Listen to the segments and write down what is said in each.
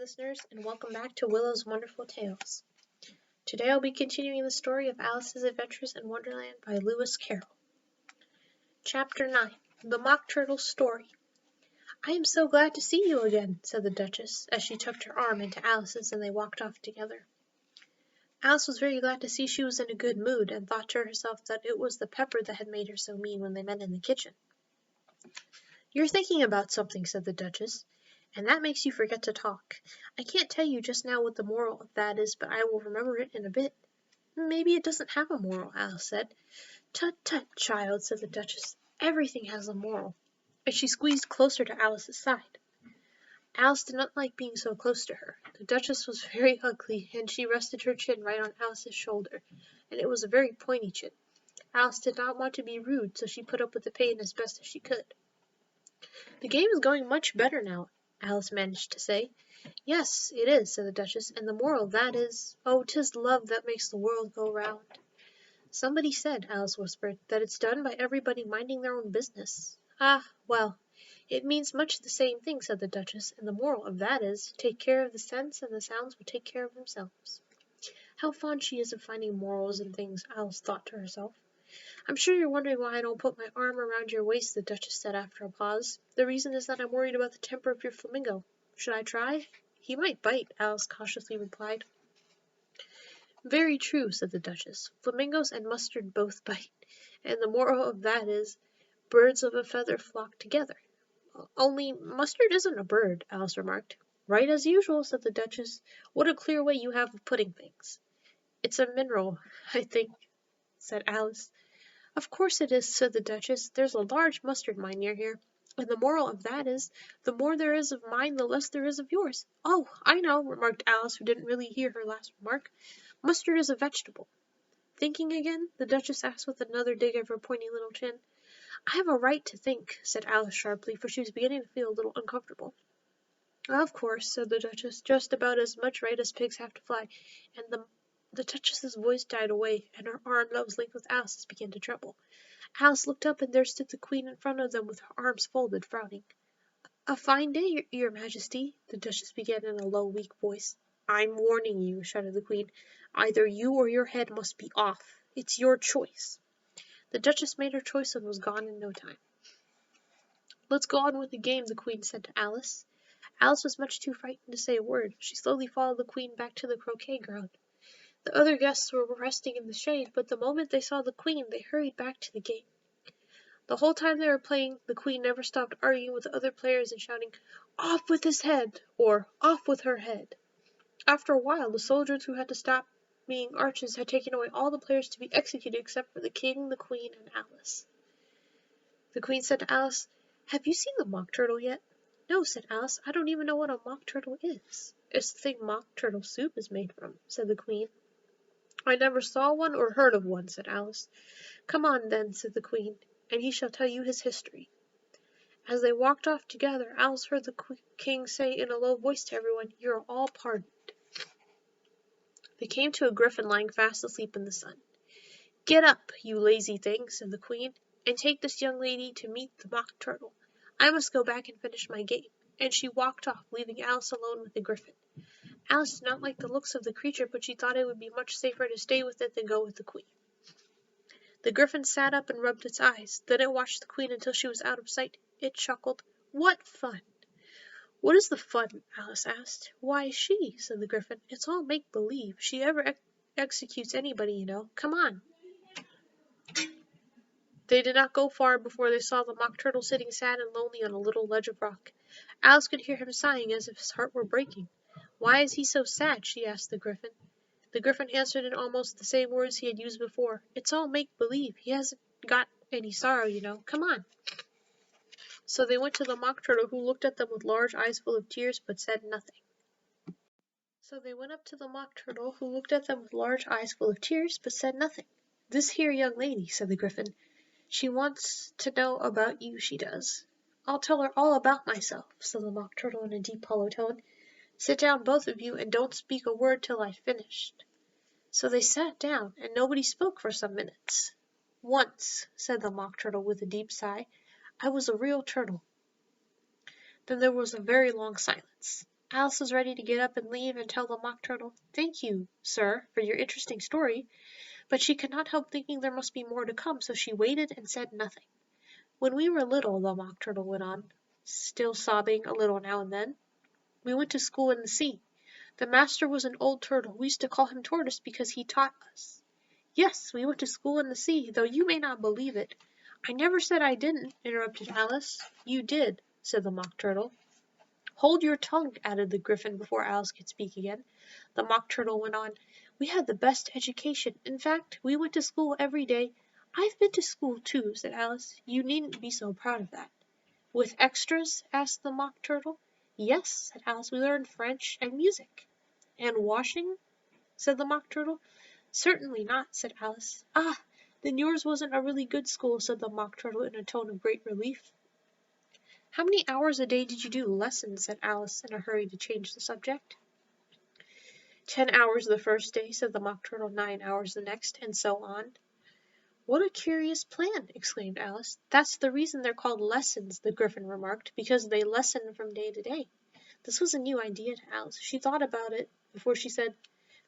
listeners, and welcome back to Willow's Wonderful Tales. Today I'll be continuing the story of Alice's Adventures in Wonderland by Lewis Carroll. Chapter 9 The Mock Turtle's Story. "I am so glad to see you again," said the Duchess, as she tucked her arm into Alice's and they walked off together. Alice was very glad to see she was in a good mood, and thought to herself that it was the pepper that had made her so mean when they met in the kitchen. "You're thinking about something," said the Duchess, "and that makes you forget to talk. I can't tell you just now what the moral of that is, but I will remember it in a bit." "Maybe it doesn't have a moral," Alice said. "Tut, tut, child," said the Duchess. "Everything has a moral," and she squeezed closer to Alice's side. Alice did not like being so close to her. The Duchess was very ugly, and she rested her chin right on Alice's shoulder, and it was a very pointy chin. Alice did not want to be rude, so she put up with the pain as best as she could. "The game is going much better now," Alice managed to say. "Yes, it is," said the Duchess, "and the moral of that is, 'Oh, 'tis love that makes the world go round.'" "Somebody said," Alice whispered, "that it's done by everybody minding their own business." "Ah, well, it means much the same thing," said the Duchess, "and the moral of that is, take care of the sense and the sounds will take care of themselves." How fond she is of finding morals in things, Alice thought to herself. "I'm sure you're wondering why I don't put my arm around your waist," the Duchess said after a pause. "The reason is that I'm worried about the temper of your flamingo. Should I try?" "He might bite," Alice cautiously replied. "Very true," said the Duchess. "Flamingos and mustard both bite, and the moral of that is, birds of a feather flock together." "Only mustard isn't a bird," Alice remarked. "Right as usual," said the Duchess. "What a clear way you have of putting things." "It's a mineral, I think," said Alice. "Of course it is," said the Duchess. "There's a large mustard mine near here, and the moral of that is, the more there is of mine, the less there is of yours." "Oh, I know," remarked Alice, who didn't really hear her last remark. "Mustard is a vegetable." "Thinking again?" the Duchess asked with another dig of her pointy little chin. "I have a right to think," said Alice sharply, for she was beginning to feel a little uncomfortable. "Of course," said the Duchess, "just about as much right as pigs have to fly," and the Duchess's voice died away, and her arm that was linked with Alice's began to tremble. Alice looked up, and there stood the Queen in front of them with her arms folded, frowning. "A fine day, your Majesty," the Duchess began in a low, weak voice. "I'm warning you," shouted the Queen. "Either you or your head must be off. It's your choice." The Duchess made her choice and was gone in no time. "Let's go on with the game," the Queen said to Alice. Alice was much too frightened to say a word. She slowly followed the Queen back to the croquet ground. The other guests were resting in the shade, but the moment they saw the Queen, they hurried back to the game. The whole time they were playing, the Queen never stopped arguing with the other players and shouting, "Off with his head!" or "Off with her head!" After a while, the soldiers who had to stop being archers had taken away all the players to be executed except for the King, the Queen, and Alice. The Queen said to Alice, "Have you seen the Mock Turtle yet?" "No," said Alice. "I don't even know what a Mock Turtle is." "It's the thing Mock Turtle soup is made from," said the Queen. "I never saw one or heard of one," said Alice. "Come on, then," said the Queen, "and he shall tell you his history." As they walked off together, Alice heard the King say in a low voice to everyone, "You're all pardoned." They came to a griffin lying fast asleep in the sun. "Get up, you lazy thing," said the Queen, "and take this young lady to meet the Mock Turtle. I must go back and finish my game." And she walked off, leaving Alice alone with the griffin. Alice did not like the looks of the creature, but she thought it would be much safer to stay with it than go with the Queen. The griffin sat up and rubbed its eyes. Then it watched the Queen until she was out of sight. It chuckled. "What fun!" "What is the fun?" Alice asked. "Why, she," said the griffin. "It's all make-believe. She never executes anybody, you know. Come on." They did not go far before they saw the Mock Turtle sitting sad and lonely on a little ledge of rock. Alice could hear him sighing as if his heart were breaking. "Why is he so sad?" she asked the griffin. The griffin answered in almost the same words he had used before. "It's all make-believe. He hasn't got any sorrow, you know. Come on." So they went to the Mock Turtle, who looked at them with large eyes full of tears, but said nothing. "This here young lady," said the griffin. "She wants to know about you, she does." "I'll tell her all about myself," said the Mock Turtle in a deep hollow tone. "Sit down, both of you, and don't speak a word till I've finished." So they sat down, and nobody spoke for some minutes. "Once," said the Mock Turtle with a deep sigh, "I was a real turtle." Then there was a very long silence. Alice was ready to get up and leave and tell the Mock Turtle, "Thank you, sir, for your interesting story," but she could not help thinking there must be more to come, so she waited and said nothing. "When we were little," the Mock Turtle went on, still sobbing a little now and then, "we went to school in the sea. The master was an old turtle. We used to call him Tortoise because he taught us." "Yes, we went to school in the sea, though you may not believe it." "I never said I didn't," interrupted Alice. "You did," said the Mock Turtle. "Hold your tongue," added the Gryphon before Alice could speak again. The Mock Turtle went on, "We had the best education. In fact, we went to school every day." "I've been to school too," said Alice. "You needn't be so proud of that." "With extras?" asked the Mock Turtle. "Yes," said Alice, "we learned French and music." "And washing?" said the Mock Turtle. "Certainly not," said Alice. "Ah, then yours wasn't a really good school," said the Mock Turtle in a tone of great relief. "How many hours a day did you do lessons?" said Alice in a hurry to change the subject. 10 hours the first day," said the Mock Turtle, 9 hours the next, and so on. "What a curious plan!" exclaimed Alice. "That's the reason they're called lessons," the Gryphon remarked, "because they lessen from day to day." This was a new idea to Alice. She thought about it before she said,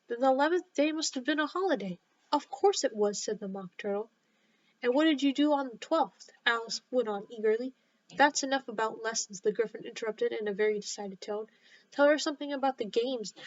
"Then the 11th day must have been a holiday." "Of course it was," said the Mock Turtle. "And what did you do on the 12th?" Alice went on eagerly. "That's enough about lessons," the Gryphon interrupted in a very decided tone. "Tell her something about the games now."